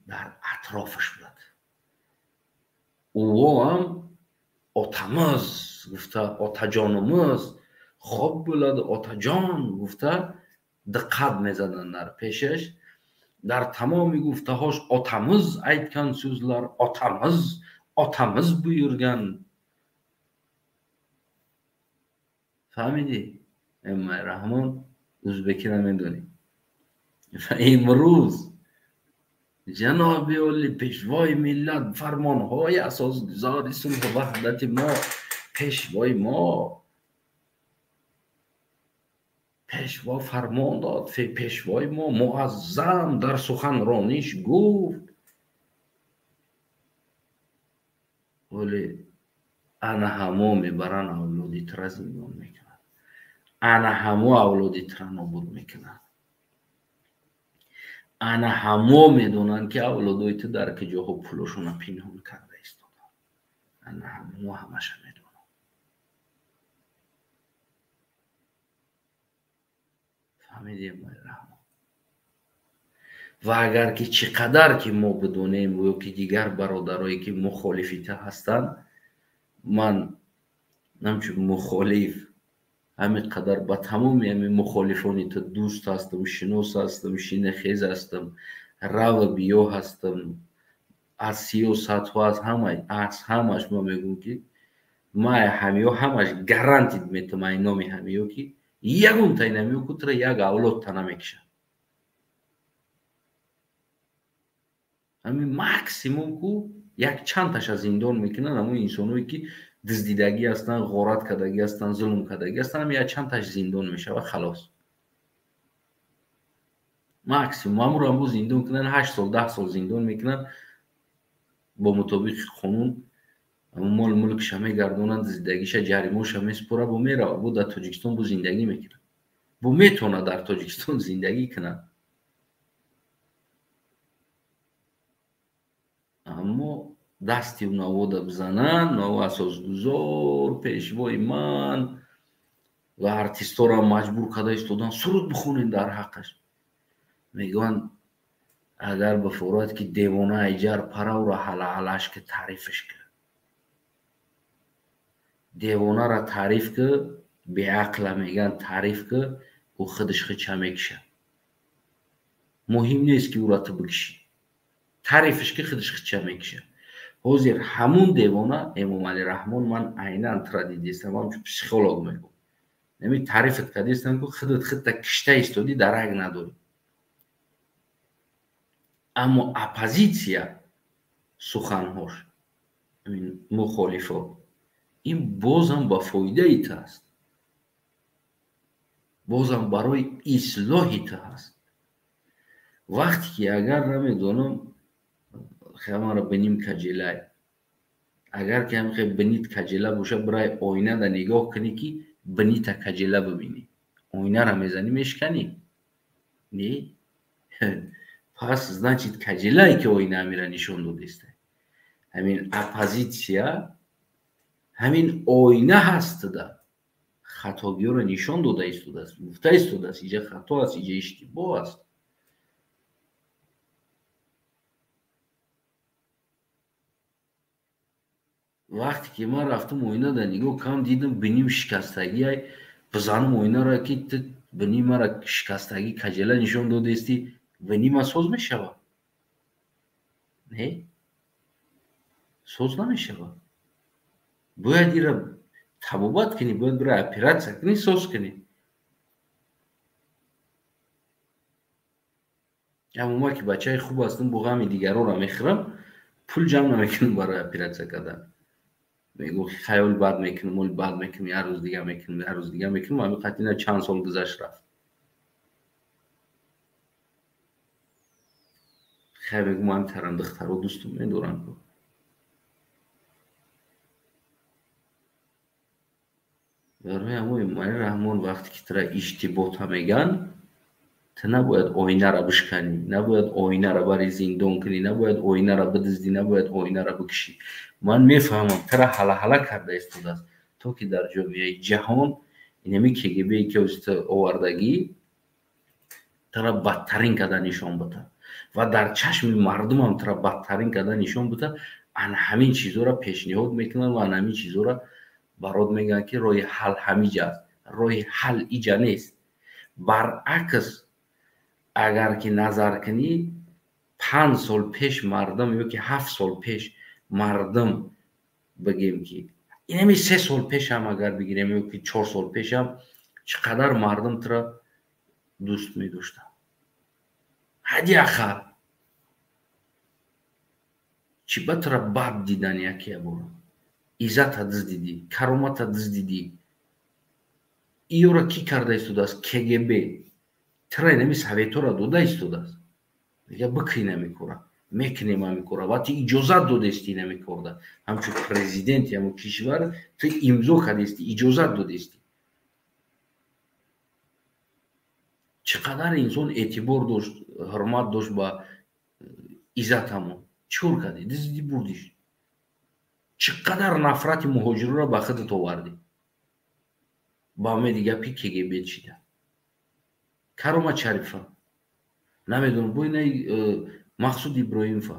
در اطرافش بود. او هم آتمز گفته آتا جانمز خوب بولد آتاجان گفته دقت میزدن در پیشش. در تمام گفته هاش آتمز ایتکن سوزلار، آتمز بuyurgan. فهمیدی؟ اما رحمان ازبکی نمیدونی. و امروز جناب عالی پیشوای ملت فرمانهای اساسگذاری صلح و وحدت ما، پیشوای ما، پیشوا فرمان داد، پیشوای ما معظم در سخنرانیش گفت ولی انا همو میبرن اولادی تر زندان میکنن، انا همو اولادی تر نابود میکنن، انا همو میدونن که اولادای تو در کجاها پولشون پنهان کرده ایستادن، انا همو همش میدونن. فهمیدیم رحمان؟ و اگر که چقدر که ما بدونیم و که دیگر برادرایی که مخالفیت هستن، من نمچون مخالف همین قدر با تمام همین مخالفانی تا دوست هستم، شناس هستم، شینخیز هستم، رو بیو هستم، از سیاست و از همش ما میگم که ما همیو همش گارانتید میتونم این نامی همیو که یگون تا اینمیو کتر یک اولاد تا نمیکشه. همین مکسیموم کو یک چند تاش از زندان میکنن، همون انسانوی که دزدیدگی هستن، غارت کردگی هستن، ظلم کردگی هستن، هم یک چند تاش زندان میشه و خلاص. مکسیموم همون رو هم زندان کنن 8 سال 10 سال زندان میکنن، با مطابق قانون مال ملکش همه گردونن، دزدیدگیش جریمه‌اش همه سپره با میره و در تاجیکستان با زندگی میکنه، با میتونه در تاجیکستان زندگی کنه. اما دستی و نواده بزنن، نو اساسگذار پیشوای من و ارتیستا را مجبور کرده ایستادن سرود بخونین در حقش. میگن اگر به فورات که دیوانه ایجار پراو را حلش که تعریفش کرد، دیوانه را تعریف که به عقل میگن تعریف که او خودش خچه میکشه، مهم نیست که او را تو بکشی، تعریفش که خودش خچه میکشه. حاضر همون دیوانه امام علی رحمان من عیناً ترا دیدیستم، هم چون پسیخولوگ میگم نمی تعریفت کردیستم که خودت کشته ایستادی درک نداری. اما اپوزیسیا سخنهاش این مخالفا این بازم با فایده ایت است، بازم برای اصلاحیت هست. وقتی که اگر نمیدونم خیلی را بنیم کجلای، اگر که هم خیلی بنیت کجله باشه برای آینه دا نگاه کنی که بنیت کجله ببینی، آینه را میزنی میشکنی نه؟ پس значит کجله‌ای که آینه میره نشون دادیسته. همین اپوزیسیا همین آینه هست، دا خطابی رو نشون داده ایستاده است، گفته ایستاده است اینجا خطا است، اینجا اشتباه است. وقتی که من رفتم آینه دا نگاه کم دیدم بنیم شکستگی های بزنم آینه را که بنیم را شکستگی کجله نشون داده استی بنیم سوز میشه نه؟ سوز نمیشه باید این را تبابت کنی، باید برای اپراتسیا کنی، سوز کنی. اما ما که بچه خوب هستم با غم دیگران را میخورم، پول جمع نمیکنم برای اپراتسیا کردن. میگم خیال بد میکنم، مول بد میکنم، هر روز دیگه میکنم، هر روز دیگه میکنم. همین قطعی چند سال گذشت رفت. خیلی میگم من ترندختر و دوستم میدارم. برای همون من رحمان وقتی که ترا اشتباه میگن، تو نباید آینه را بشکنی، نباید آینه را برای زندان کنی، نباید آینه را بدزدی، نباید آینه را بکشی. من میفهمم ترا حالا کرده ایستاده است تو که در جامعه جهان اینمی KGB که است آوردگی ترا بدترین کده نشان بده و در چشم مردم هم ترا بدترین کده نشان بده. ان همین چیزا را پیشنهاد میکنن و ان همین چیزا را برات میگن که راه حل همیجا است. روی حل ایجا نیست. برعکس اگر که نظر کنی 5 سال پیش مردم یا که 7 سال پیش مردم بگیم که این همی 3 سال پیش هم اگر بگیریم یا که 4 سال پیش هم چقدر مردم ترا دوست می داشتن. حدی اخر چی بطره بد دیدن یکی برو عزت دز دیدی، کرامت دز دیدی. ایو را کی کرده ایستوده است؟ KGB ترا اینمی سویتو را دوده ایستوده است. میگه بکی نمیکوره، میکنیم نمیکوره. وقتی اجازت داده استی نمیکرده، همچون پرزیدنت همون کشور تو امضا کرده استی، اجازت داده استی. چقدر انسان اعتبار داشت، حرمت داشت با عزت همون. چور کردی؟ دیدی بردیش. چقدر نفرت مهاجرون را به خودت آوردی. با همه دیگه پی KGB چیده. کرامت شریفه نمیدونم بوینه مقصود ابراهیمفه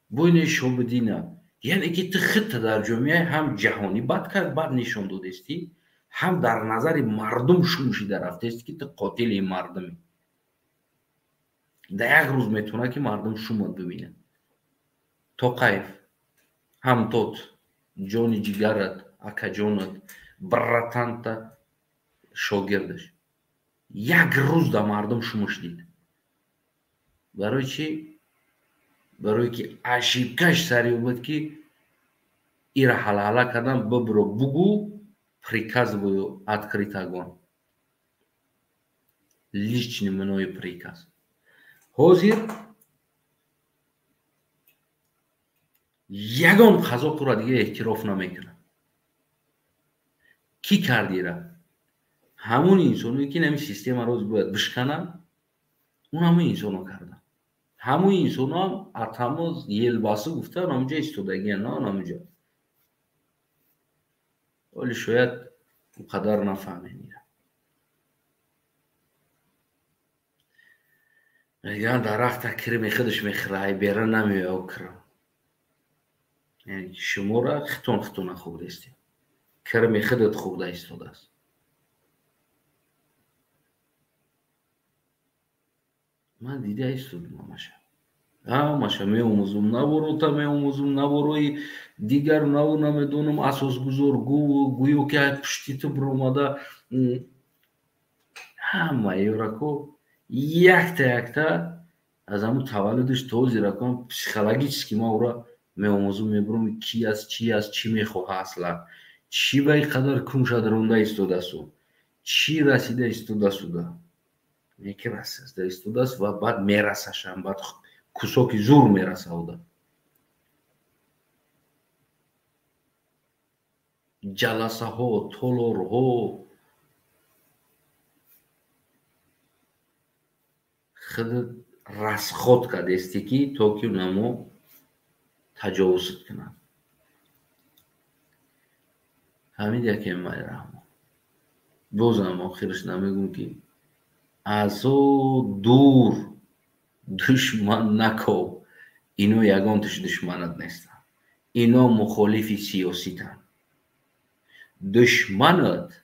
بوینه شعبدینه، یعنی که تو خط در جامعه هم جهانی بد کرد، بد نشان داده استی، هم در نظر مردم شمشیده رفته است که تو قاتل این مردمی. در یک روز میتونه که مردم شمات ببینه. توقیف هم توت جانی جیگرت اکا جانت براتانت شاگردش یک روز در مردم شمش دید. برای چی؟ برای که عشیبکش سری بود که ایره حلاله کردن ببرو بگو приказ бою открытагон. Личный мной приказ. Ҳозир ягон қазоқро дига эҳтироф намекунад. Ки кардира? ҳамон инсоне ки нами системаро бояд бишканад, он ҳамон инсоно кардан. ҳамон инсоно ҳам атамоз елбаси гуфта намуҷа истодагия на намуҷа. ولی شاید اونقدر نفهمین. میگن درخت کرم خودش میخره بیره نمیوه او کرم. یعنی شما را خطون خوب دستی. کرم خودت خوب دستاده است. من دیده ایستودم ماماشه. ماشه می اوموزم نبرو تا می اوموزم نبروی دیگر نو نمیدونم اساس گذار گویو که پشتی تو بروماده همه یورکو یک تا از همون تولدش توضیح رکن پسیخولوژیکی ما او را می اوموزم میبرم کی است چی میخواه اصلا چی به قدر کنشد رونده ایستوده است چی رسیده ایستوده سوده یکی رسیده ایستوده است و بعد میرسشم بعد کسوکی زور میرسه اوده جلسه ها تولور ها خود رسخوت کرده استی که تا که اونمو تجاوزت کنن همین یکی مای رحمه بازم آخرش نمیگم که از او دور دشمن نکو اینو یگان توش دشمنت نیستن اینا مخالفی سیاسی تن دشمنت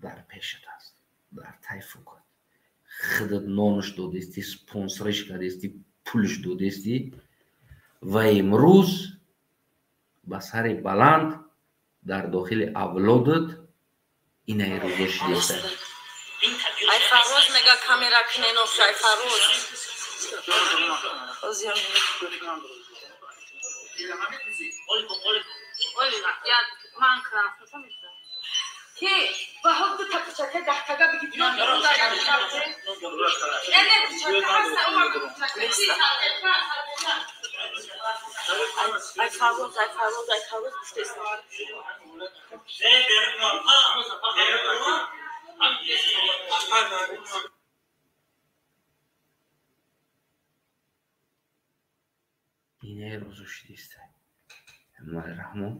در پیشت است در طیف کن خودت نانش دادستی سپونسرش کردستی پولش دادستی و امروز با سر بلند در داخل اولادت این ایروزا شدیسته ای فروز میگه کامیرا کنینوش ای فروز ازیان من کرافت میشه که با خود تپچکه دختگا بگید نه ای فروز اینه روزو شدیسته الله رحمه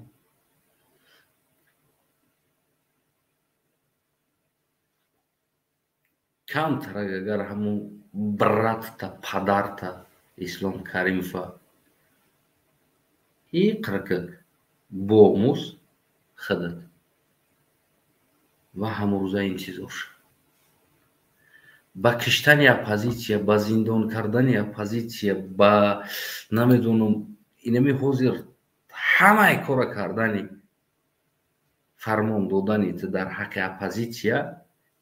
کم ترک اگر همون برات تا پدر تا اسلام کریم فا ای قرکک بوموس خدت و همروزه انتظار شد. با کشتن اپوزیسیا، با زندان کردن اپوزیسیا، با نمیدونم اینمی حاضر همه کار کردن فرمان دادن در حق اپوزیسیا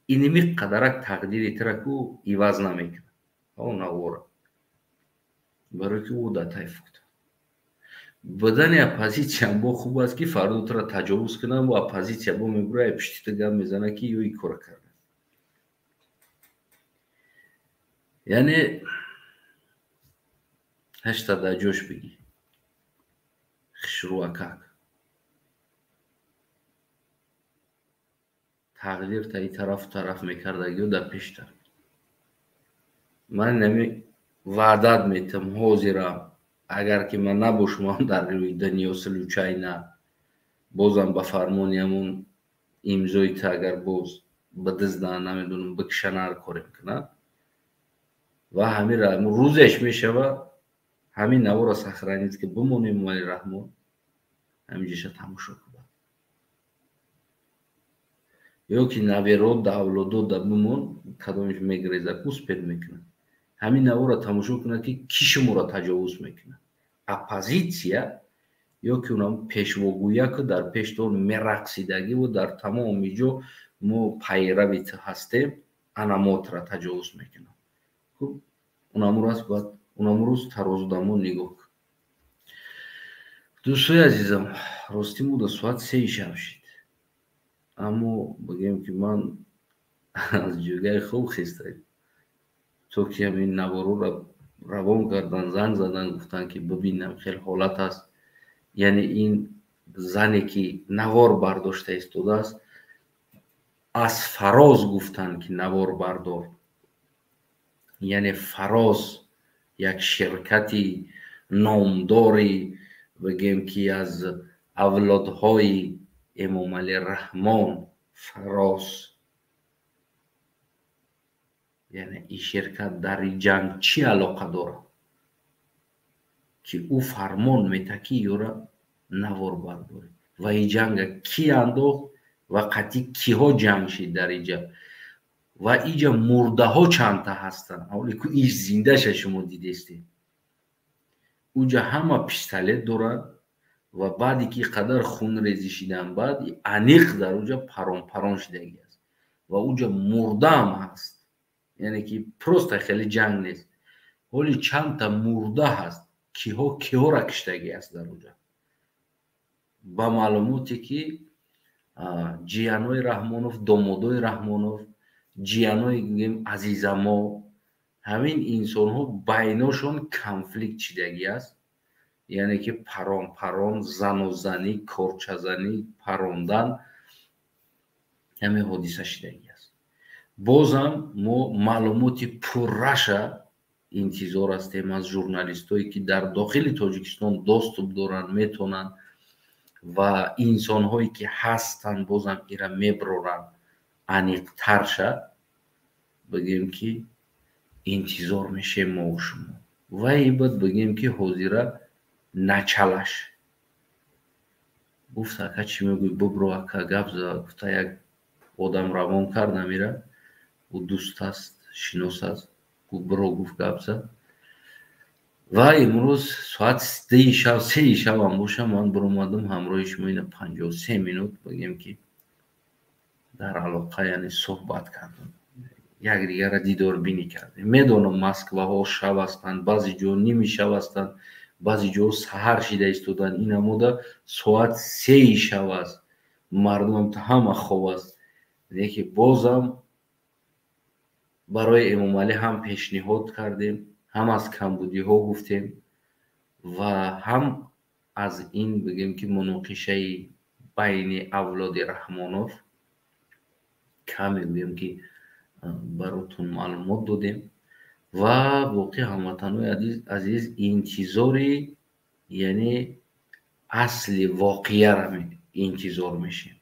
اینمی قدرک تقدیر ترکو ایواز نمیکنه. اون نواره برای که او در تایف بود. بدن اپوزیسیا با خوب است که فردا تو را تجاوز کنن و اپوزیسیا با میگره پشتی گم میزنه که یوی کار کرده. یعنی هشتا در جوش بگی خشرو اکاک تقدیر تا این طرف میکردگی و در پیش در من نمی وعدت میتم حاضرم اگر که من نباشم در روی دنیا سلوچای نه بازم به فرمانیمون امضای تا اگر باز به دزدن نمیدونم بکشنر کاریم کنن و همین روزش میشود همین نوار سخرانید که بمونیم ولی رحمان همینجاش تماشا کنم یا که نویرات دا اولادات دا بمون کدامش میگریزه کس پید میکنه همین نوار تماشا کنه که کی شما را تجاوز میکنه اپوزیسیا یا که اونم پیشواگویی که در پیش دور میرقصیدگی و در تمام جا ما پیروی هستیم انامات را تجاوز میکنه خب اونم روز ترازو دامون نگاه کن دوستای عزیزم راستی مو در ساعت 3 شب شد اما بگیم که من از جوگه خوب خیستم تو که همین نوارو را روان کردن زنگ زدن گفتن که ببینم خیلی حالت است یعنی این زنی که نوار برداشته ایستاده است از فراز گفتن که نوار بردار یعنی فراز یک شرکتی نامداری بگیم که از اولادهای امام علی رحمان فراز یعنی این شرکت در این جنگ چی علاقه داره که او فرمان میتکی یورا نوار برداره و این جنگ کی انداخت و قطعی کی ها جنگ شد در اینجا و اینجا مرده ها چند تا هستن حالی که ایش زنده شه شما دیدستی اونجا همه پیستالت دارن و بعدی که قدر خون ریزی شدن بعد انیق در اونجا پران شدگی است و اونجا مرده هم هست یعنی که پروست خیلی جنگ نیست حالی چند تا مرده هست کی ها را کشتگی است در اونجا با معلوماتی که جیانوی رحمانوف دامادوی رحمانوف جیانوی عزیزما همین انسان ها بیناشون کنفلیکت چیدگی است یعنی که پران زن و زنی کارچه زنی پراندن همین حادثه شدگی است بازم ما معلومات پررش انتظار هستیم از ژورنالیست هایی که در داخل تاجیکستان دسترسی دارن میتونن و انسان هایی که هستن بازم ایرا میبرن انیق تر شد بگیم که انتظار میشه ما و شما و این باید بگیم که حاضره نچلش گفت اکا چی میگوی ببرو اکا گفت گفتا یک آدم روان کرده میره او دوست است شناس است گفت برو گفت گفت و امروز ساعت 3 شب هم باشه من برامدم همراه شما این 53 مینوت بگیم که در علاقه یعنی صحبت کردم یک دیگر را دیدار بینی کردیم میدونم مسکوه ها شب هستند بعضی جا نیمی شب هستند بعضی جا سحر شده ایستادن این اموده ساعت 3 شب است مردم تا همه خواب است یکی بازم برای امام علی هم پیشنهاد کردیم هم از کمبودی ها گفتیم و هم از این بگیم که مناقشه بین اولاد رحمانوف کمی بگیم که براتون معلومات دادیم و واقعی هموطنان عزیز انتظاری یعنی اصل واقعیه را انتظار میشیم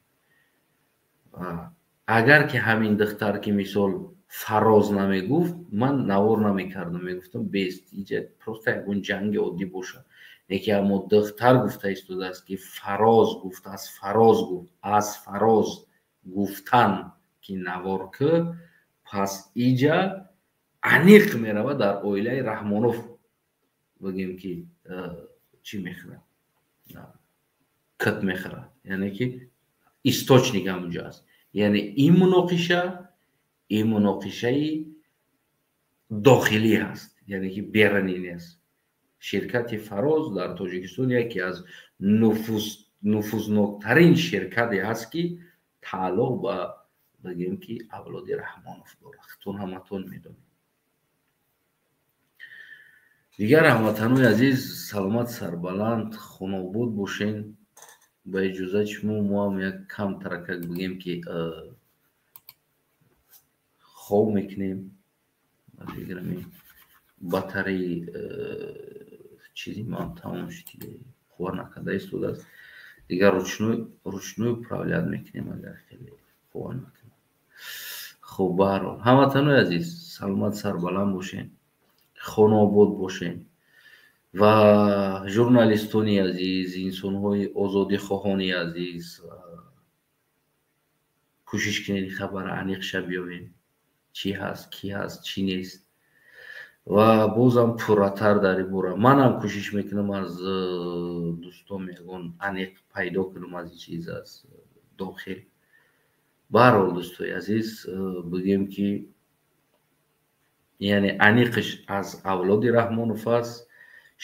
اگر که همین دختر که مثال فراز نمیگفت من نوار نمیکردم میگفتم بیست اینجا پروسته یکون جنگ عادی باشه یکی اما دختر گفته ایستاده است که فراز گفت از فراز گفت از فراز гуфтан ки навор ки пас иҷа аниқ мерава дар оилаи Раҳмонов бигем ки чӣ мехӯрад кит мехӯрад, яъне ки источник ҳамунҷо аст. яъне ин муноқишаи дохилӣ аст, яъне ки берунӣ нест. ширкати Фароз дар Тоҷикистон яке аз нуфузноктарин ширкате ҳаст ки тааллуқ ба бигем ки авлоди Раҳмонов дорад. худтон ҳаматон медонед. дигар ҳамватанои азиз, саломат сарбаланд, хунобод бошен. ба иҷозат шумо мо ҳам як кам таракак бигем ки хоб мекунем. батареи чизи ман тамом шуд, хубар накарда истодааст. дигар ручной управлят мекунем агар хеле хубар накунем. хуб ба ҳар ҳол ҳамватанои азиз, саломат сарбаланд бошен, хонобод бошен ва журналистони азиз, инсонҳои озодихоҳони азиз, кӯшиш кунед хабара аниқша биёвем, чӣ ҳаст, кӣ ҳаст, чӣ нест. ва бозам пурратар дар ин бора манам кӯшиш мекунам аз дӯстон ягон аниқ пайдо кунам аз ин чиз, аз дохил. ба ҳар ҳол дӯстои азиз, бигем ки яъне аниқш аз авлоди Раҳмонов аст.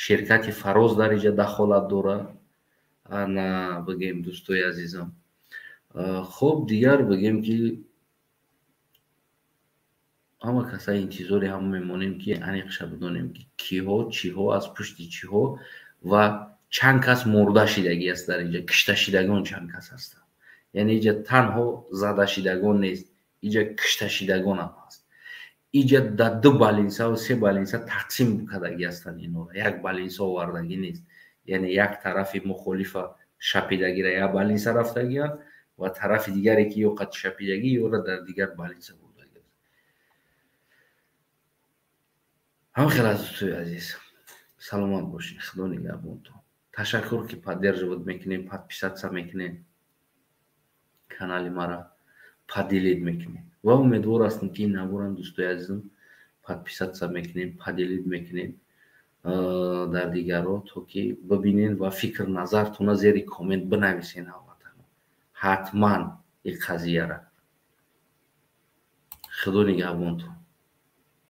ширкати Фароз дар инҷа дахолат дорад. ана бигем дӯстои азизам. хуб дигар бигем ки ҳама каса интизори ҳама мемонем ки аниқша бидонем ки киҳо чиҳо аз пушти чиҳо ва чанд кас мурда шидагӣ аст дар инҷа, кишташидагон чанд кас ҳастанд. яъне инҷа танҳо задашидагон нест, инҷа кишташидагон ҳам аст. инҷа дар 2 балинсаву 3 балинса тақсим кардагӣ ҳастанд инҳоро, як балинса овардагӣ нест. яъне як тарафи мухолифа шапидагира як балинса рафтагианд ва тарафи дигаре ки ё қад шапидагӣ ёро дар дигар балинса бурдагӣ. ҳамхел аз дӯстои азиз, саломат бошед, худо нигаҳбонтон. ташаккур ки поддерживать мекунем, подписаться мекунем канали мара, поделить мекунем ва умедвор ҳастем ки ин наборам дӯстои азизам подписаться мекунем, поделить мекунем дар дигарҳо, то ки бибинен ва фикр назартона зери коммент бинависен. ҳатман ин қазияра. худо нигаҳбонтон.